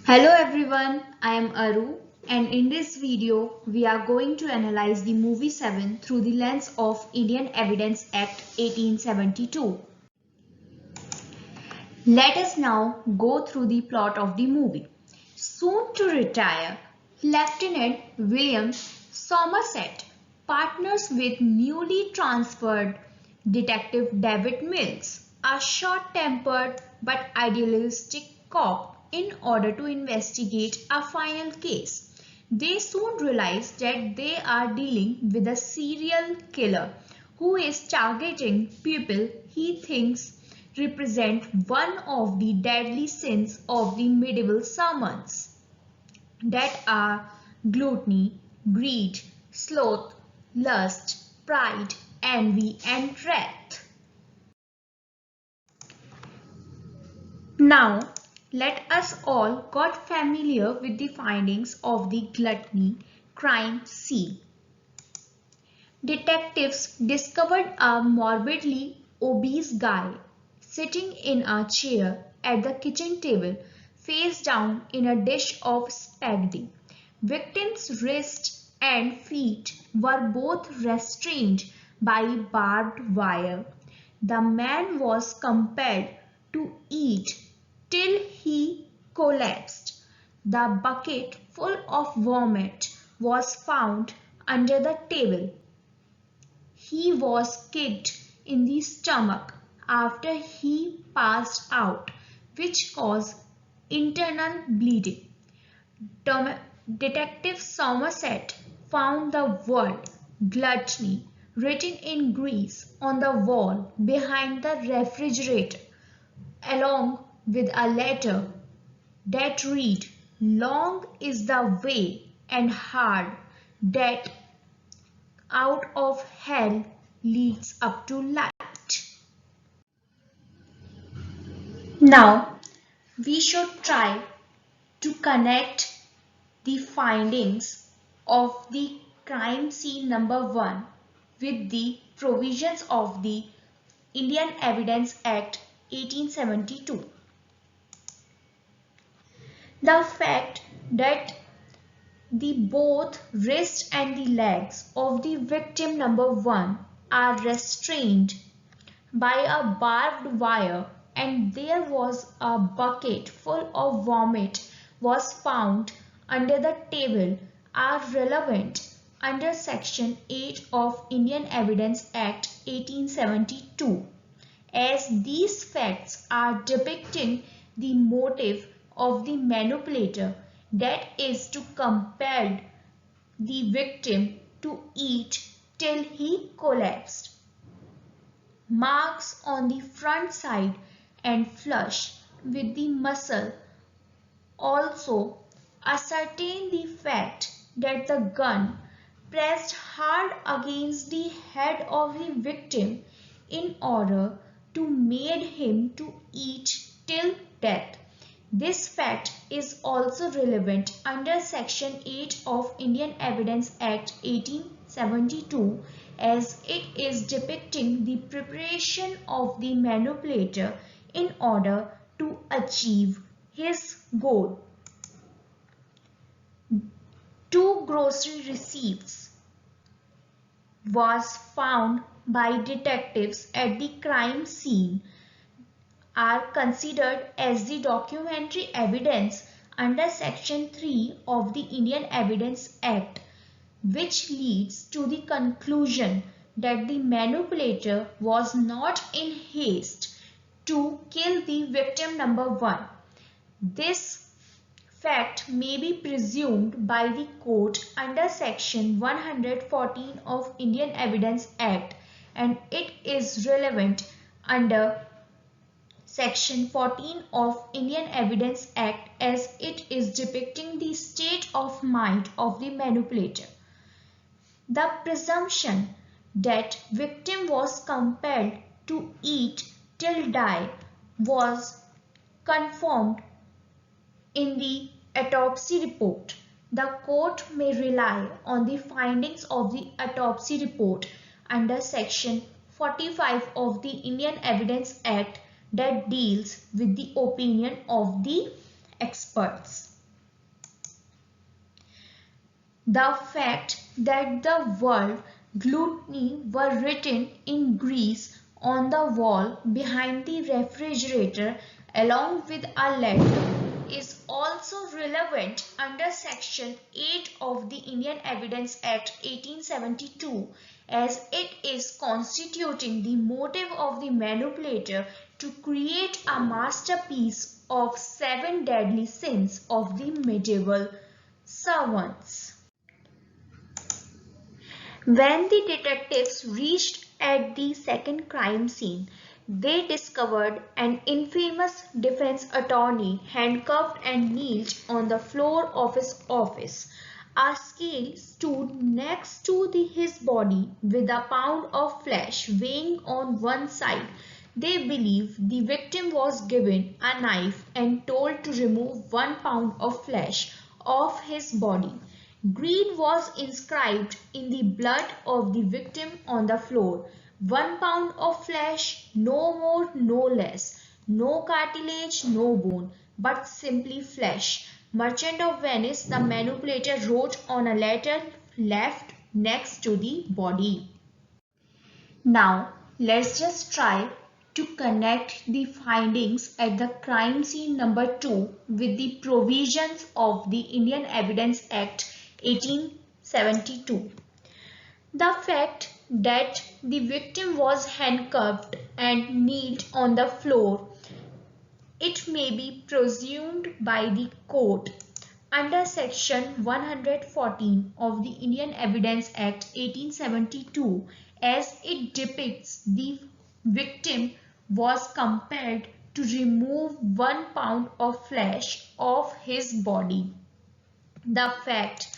Hello everyone, I am Aru and in this video we are going to analyze the movie 7 through the lens of Indian Evidence Act 1872. Let us now go through the plot of the movie. Soon to retire, Lieutenant William Somerset partners with newly transferred Detective David Mills, a short-tempered but idealistic cop, in order to investigate a final case. They soon realize that they are dealing with a serial killer who is targeting people he thinks represent one of the deadly sins of the medieval sermons, that are gluttony, greed, sloth, lust, pride, envy, and wrath. Now, let us all got familiar with the findings of the gluttony crime scene. Detectives discovered a morbidly obese guy sitting in a chair at the kitchen table, face down in a dish of spaghetti. Victim's wrists and feet were both restrained by barbed wire. The man was compelled to eat till he collapsed. The bucket full of vomit was found under the table. He was kicked in the stomach after he passed out, which caused internal bleeding. Detective Somerset found the word gluttony written in grease on the wall behind the refrigerator, along with a letter that read, "Long is the way and hard that out of hell leads up to light." Now, we should try to connect the findings of the crime scene number 1 with the provisions of the Indian Evidence Act 1872. The fact that the both wrist and the legs of the victim number 1 are restrained by a barbed wire and there was a bucket full of vomit was found under the table are relevant under Section 8 of Indian Evidence Act 1872, as these facts are depicting the motive of the manipulator, that is to compel the victim to eat till he collapsed. Marks on the front side and flush with the muscle also ascertain the fact that the gun pressed hard against the head of the victim in order to made him to eat till death. This fact is also relevant under Section 8 of Indian Evidence Act 1872, as it is depicting the preparation of the manipulator in order to achieve his goal. 2 grocery receipts was found by detectives at the crime scene are considered as the documentary evidence under Section 3 of the Indian Evidence Act, which leads to the conclusion that the manipulator was not in haste to kill the victim number 1. This fact may be presumed by the court under Section 114 of Indian Evidence Act, and it is relevant under Section 14 of Indian Evidence Act, as it is depicting the state of mind of the manipulator. The presumption that victim was compelled to eat till die was confirmed in the autopsy report. The court may rely on the findings of the autopsy report under Section 45 of the Indian Evidence Act that deals with the opinion of the experts. The fact that the word gluttony were written in Greece on the wall behind the refrigerator along with a letter is also relevant under Section 8 of the Indian Evidence Act 1872, as it is constituting the motive of the manipulator to create a masterpiece of 7 deadly sins of the medieval servants. When the detectives reached at the second crime scene, they discovered an infamous defense attorney handcuffed and kneeled on the floor of his office. A scale stood next to his body with a pound of flesh weighing on one side. They believe the victim was given a knife and told to remove 1 pound of flesh off his body. Greed was inscribed in the blood of the victim on the floor. 1 pound of flesh, no more, no less. No cartilage, no bone, but simply flesh. Merchant of Venice, the manipulator wrote on a letter left next to the body. Now, let's just try to connect the findings at the crime scene number 2 with the provisions of the Indian Evidence Act 1872. The fact that the victim was handcuffed and kneeled on the floor, it may be presumed by the court under section 114 of the Indian Evidence Act 1872, as it depicts the victim was compelled to remove 1 pound of flesh off his body. The fact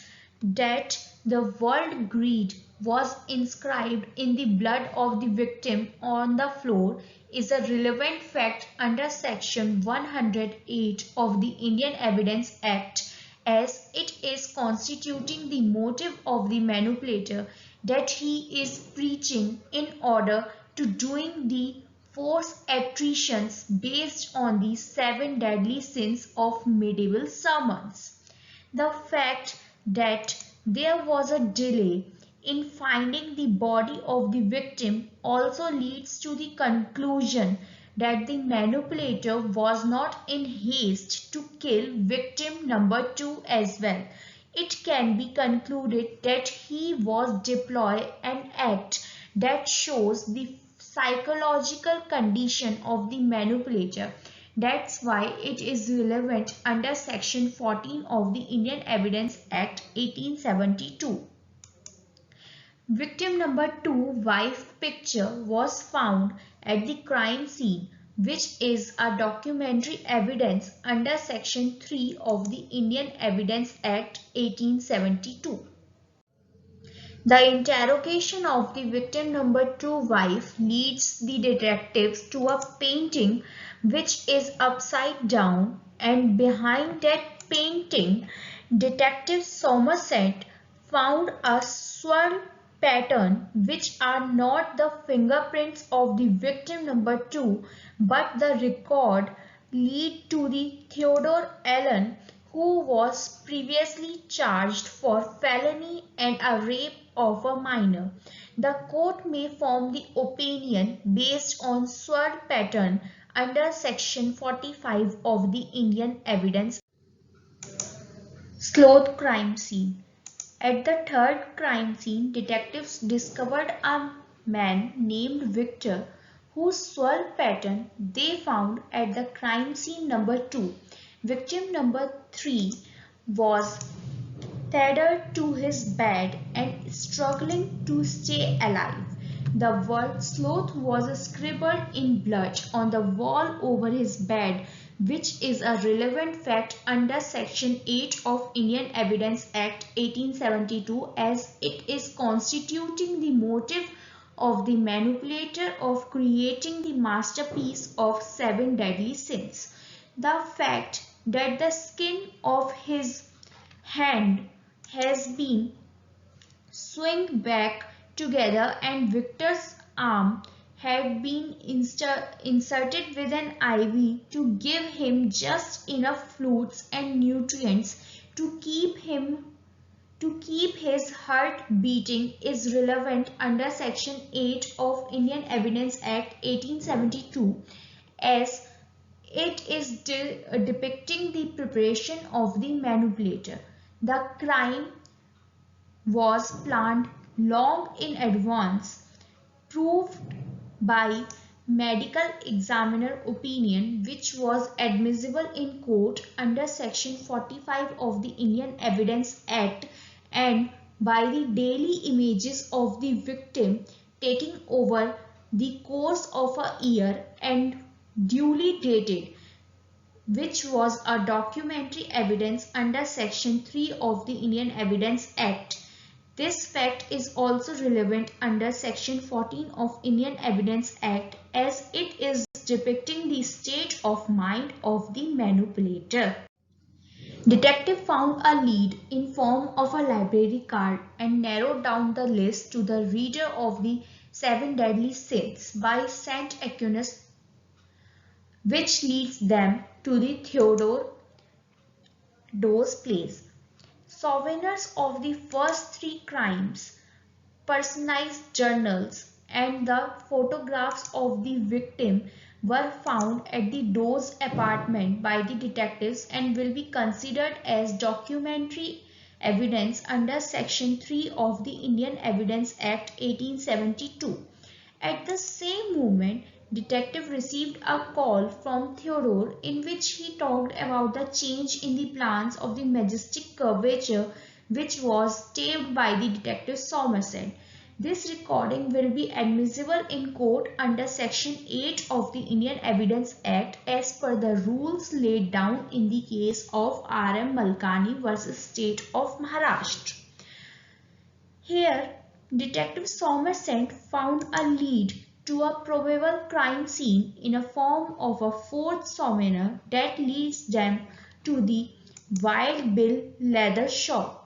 that the word greed was inscribed in the blood of the victim on the floor is a relevant fact under section 108 of the Indian Evidence Act, as it is constituting the motive of the manipulator that he is preaching in order to doing the force attritions based on the 7 deadly sins of medieval sermons. The fact that there was a delay in finding the body of the victim also leads to the conclusion that the manipulator was not in haste to kill victim number 2 as well. It can be concluded that he was deploy an act that shows the psychological condition of the manipulator. That's why it is relevant under section 14 of the Indian Evidence Act 1872. Victim number 2 wife picture was found at the crime scene, which is a documentary evidence under section 3 of the Indian Evidence Act 1872. The interrogation of the victim number 2 wife leads the detectives to a painting which is upside down, and behind that painting, Detective Somerset found a swirl pattern which are not the fingerprints of the victim number 2 but the record lead to the Theodore Allen, who was previously charged for felony and a rape of a minor. The court may form the opinion based on swirl pattern under section 45 of the Indian Evidence. Sloth crime scene. At the third crime scene, detectives discovered a man named Victor whose swirl pattern they found at the crime scene number 2. Victim number 3 was tethered to his bed and struggling to stay alive. The word sloth was scribbled in blood on the wall over his bed, which is a relevant fact under section 8 of Indian Evidence Act 1872, as it is constituting the motive of the manipulator of creating the masterpiece of 7 deadly sins. The fact that the skin of his hand has been swung back together and Victor's arm had been inserted with an IV to give him just enough fluids and nutrients to keep him to keep his heart beating is relevant under Section 8 of Indian Evidence Act 1872 as it is depicting the preparation of the manipulator. The crime was planned long in advance, proved by medical examiner opinion which was admissible in court under Section 45 of the Indian Evidence Act and by the daily images of the victim taking over the course of a year and duly dated, which was a documentary evidence under Section 3 of the Indian Evidence Act. This fact is also relevant under Section 14 of Indian Evidence Act as it is depicting the state of mind of the manipulator. Detective found a lead in form of a library card and narrowed down the list to the reader of the 7 deadly sins by St. Aquinas, which leads them to the Theodore Doe's place. Souvenirs of the first 3 crimes, personalized journals, and the photographs of the victim were found at the Doe's apartment by the detectives and will be considered as documentary evidence under Section 3 of the Indian Evidence Act 1872. At the same moment, detective received a call from Theodore in which he talked about the change in the plans of the Majestic curvature which was taped by the detective Somerset. This recording will be admissible in court under Section 8 of the Indian Evidence Act as per the rules laid down in the case of R.M. Malkani versus State of Maharashtra. Here, Detective Somerset found a lead to a probable crime scene in a form of a 4th souvenir that leads them to the Wild Bill leather shop.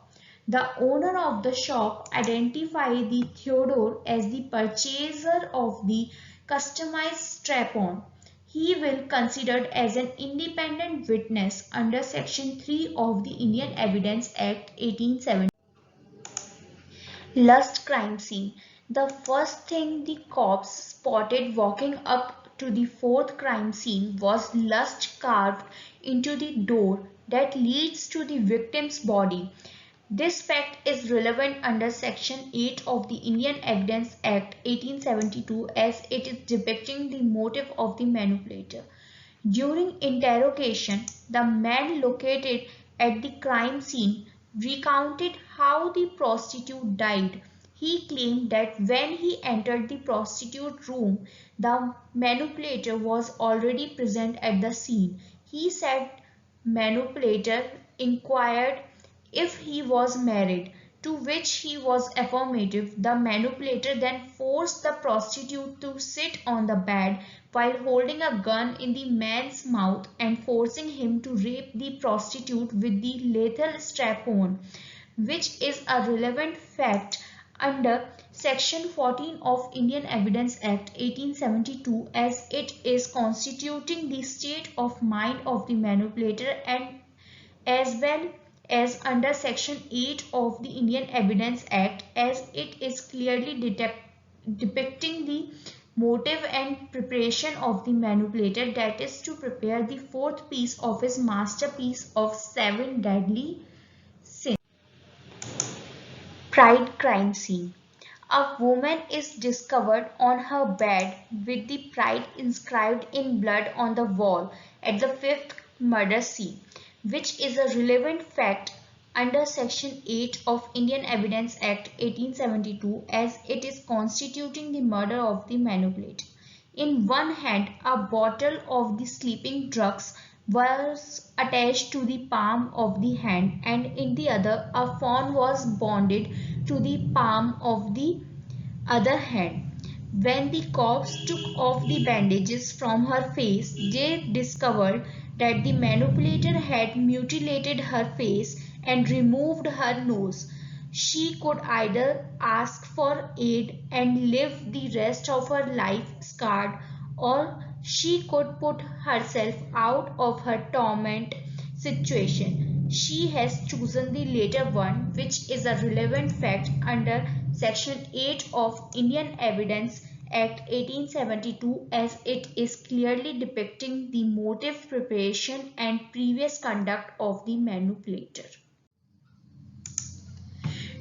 The owner of the shop identified the Theodore as the purchaser of the customized strap-on. He will considered as an independent witness under Section 3 of the Indian Evidence Act 1870. Lust crime scene. The first thing the cops spotted walking up to the 4th crime scene was lust carved into the door that leads to the victim's body. This fact is relevant under Section 8 of the Indian Evidence Act 1872 as it is depicting the motive of the manipulator. During interrogation, the man located at the crime scene recounted how the prostitute died. He claimed that when he entered the prostitute room, the manipulator was already present at the scene. He said manipulator inquired if he was married, to which he was affirmative. The manipulator then forced the prostitute to sit on the bed while holding a gun in the man's mouth and forcing him to rape the prostitute with the lethal strap-on, which is a relevant fact under Section 14 of Indian Evidence Act 1872 as it is constituting the state of mind of the manipulator and as well as under Section 8 of the Indian Evidence Act as it is clearly depicting the motive and preparation of the manipulator, that is to prepare the 4th piece of his masterpiece of 7 deadly sins. Pride crime scene. A woman is discovered on her bed with the pride inscribed in blood on the wall at the 5th murder scene, which is a relevant fact under Section 8 of Indian Evidence Act 1872 as it is constituting the murder of the manipulator. In one hand, a bottle of the sleeping drugs was attached to the palm of the hand and in the other a fawn was bonded to the palm of the other hand. When the cops took off the bandages from her face, they discovered that the manipulator had mutilated her face and removed her nose. She could either ask for aid and live the rest of her life scarred, or she could put herself out of her torment situation. She has chosen the later one, which is a relevant fact under Section 8 of Indian Evidence Act 1872, as it is clearly depicting the motive, preparation and previous conduct of the manipulator.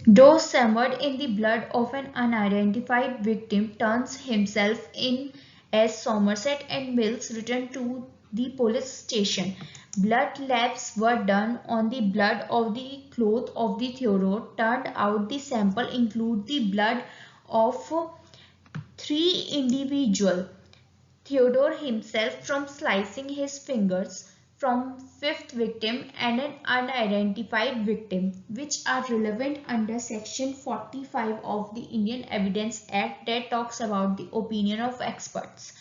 Though smeared in the blood of an unidentified victim, turns himself in as Somerset and Mills return to the police station. Blood labs were done on the blood of the clothes of the Theodore. Turned out the sample include the blood of three individuals. Theodore himself from slicing his fingers, from fifth victim and an unidentified victim, which are relevant under section 45 of the Indian Evidence Act that talks about the opinion of experts.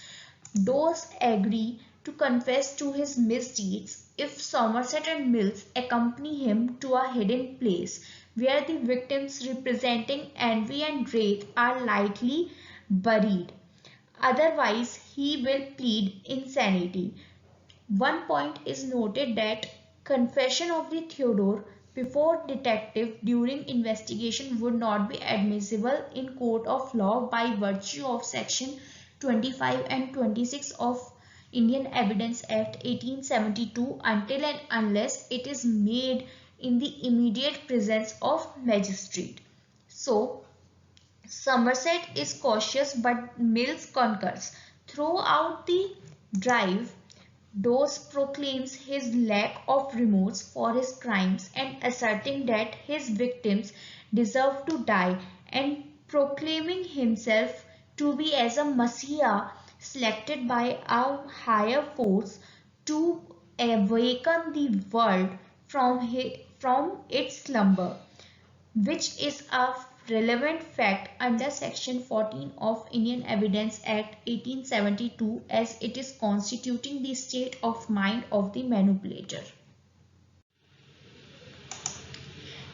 Those agree to confess to his misdeeds if Somerset and Mills accompany him to a hidden place where the victims representing envy and wrath are lightly buried. Otherwise, he will plead insanity. One point is noted that confession of the Theodore before detective during investigation would not be admissible in court of law by virtue of section 25 and 26 of Indian Evidence Act 1872 until and unless it is made in the immediate presence of magistrate. So, Somerset is cautious but Mills concurs. Throughout the drive, Dawes proclaims his lack of remorse for his crimes and asserting that his victims deserve to die and proclaiming himself to be as a messiah selected by a higher force to awaken the world from its slumber, which is a relevant fact under Section 14 of Indian Evidence Act 1872, as it is constituting the state of mind of the manipulator.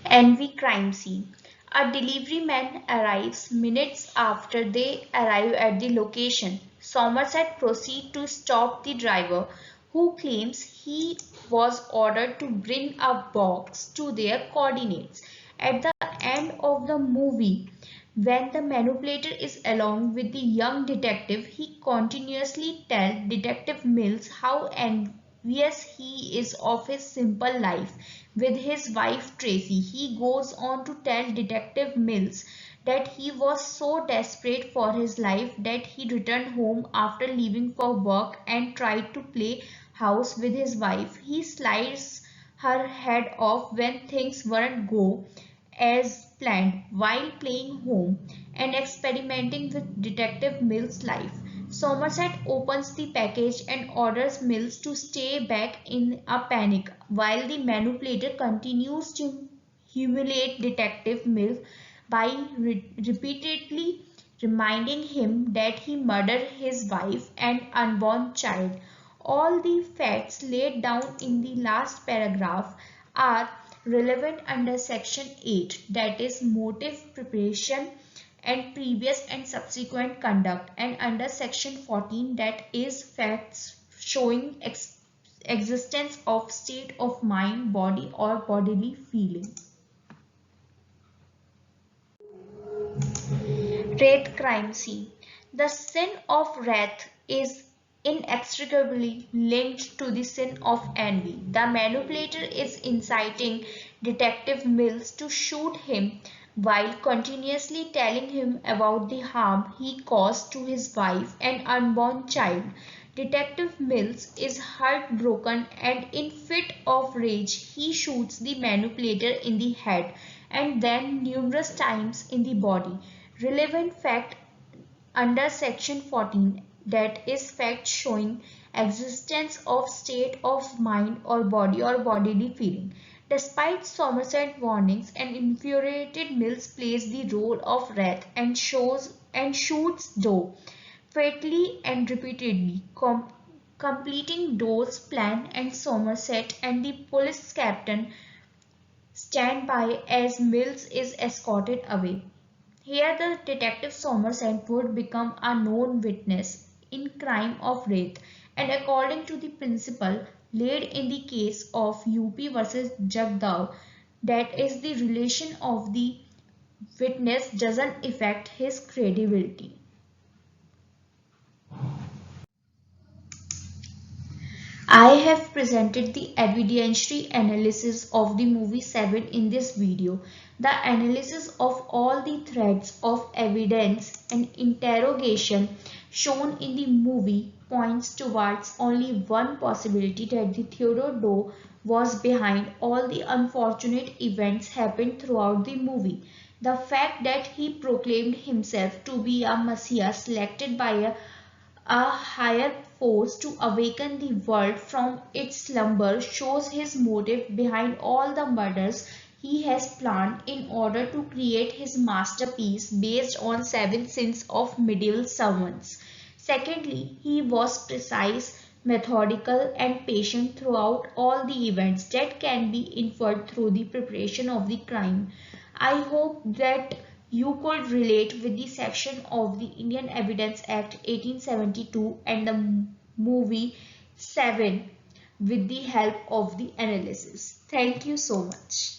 Envy crime scene. A delivery man arrives minutes after they arrive at the location. Somerset proceeds to stop the driver, who claims he was ordered to bring a box to their coordinates. At the end of the movie, when the manipulator is along with the young detective, he continuously tells Detective Mills how envious he is of his simple life with his wife Tracy. He goes on to tell Detective Mills that he was so desperate for his life that he returned home after leaving for work and tried to play house with his wife. He slides her head off when things weren't go as planned while playing home and experimenting with Detective Mills' life. Somerset opens the package and orders Mills to stay back in a panic while the manipulator continues to humiliate Detective Mills by repeatedly reminding him that he murdered his wife and unborn child. All the facts laid down in the last paragraph are relevant under section 8, that is motive, preparation and previous and subsequent conduct, and under section 14, that is facts showing existence of state of mind, body or bodily feeling. Wrath crime scene. The sin of wrath is inextricably linked to the sin of envy. The manipulator is inciting Detective Mills to shoot him while continuously telling him about the harm he caused to his wife and unborn child. Detective Mills is heartbroken and in fit of rage he shoots the manipulator in the head and then numerous times in the body. Relevant fact under section 14, that is fact showing existence of state of mind or bodily feeling. Despite Somerset warnings, an infuriated Mills plays the role of wrath and shoots Doe fatally and repeatedly, completing Doe's plan, and Somerset and the police captain stand by as Mills is escorted away. Here the detective Somerset would become a known witness in crime of wrath, and according to the principle laid in the case of UP versus Jagdao, that is the relation of the witness doesn't affect his credibility. I have presented the evidentiary analysis of the movie 7 in this video. The analysis of all the threads of evidence and interrogation shown in the movie points towards only one possibility, that the Theodore Doe was behind all the unfortunate events happened throughout the movie. The fact that he proclaimed himself to be a messiah selected by a higher force to awaken the world from its slumber shows his motive behind all the murders he has planned in order to create his masterpiece based on seven sins of medieval sermons. Secondly, he was precise, methodical, and patient throughout all the events that can be inferred through the preparation of the crime. I hope that you could relate with the section of the Indian Evidence Act 1872 and the movie 7 with the help of the analysis. Thank you so much.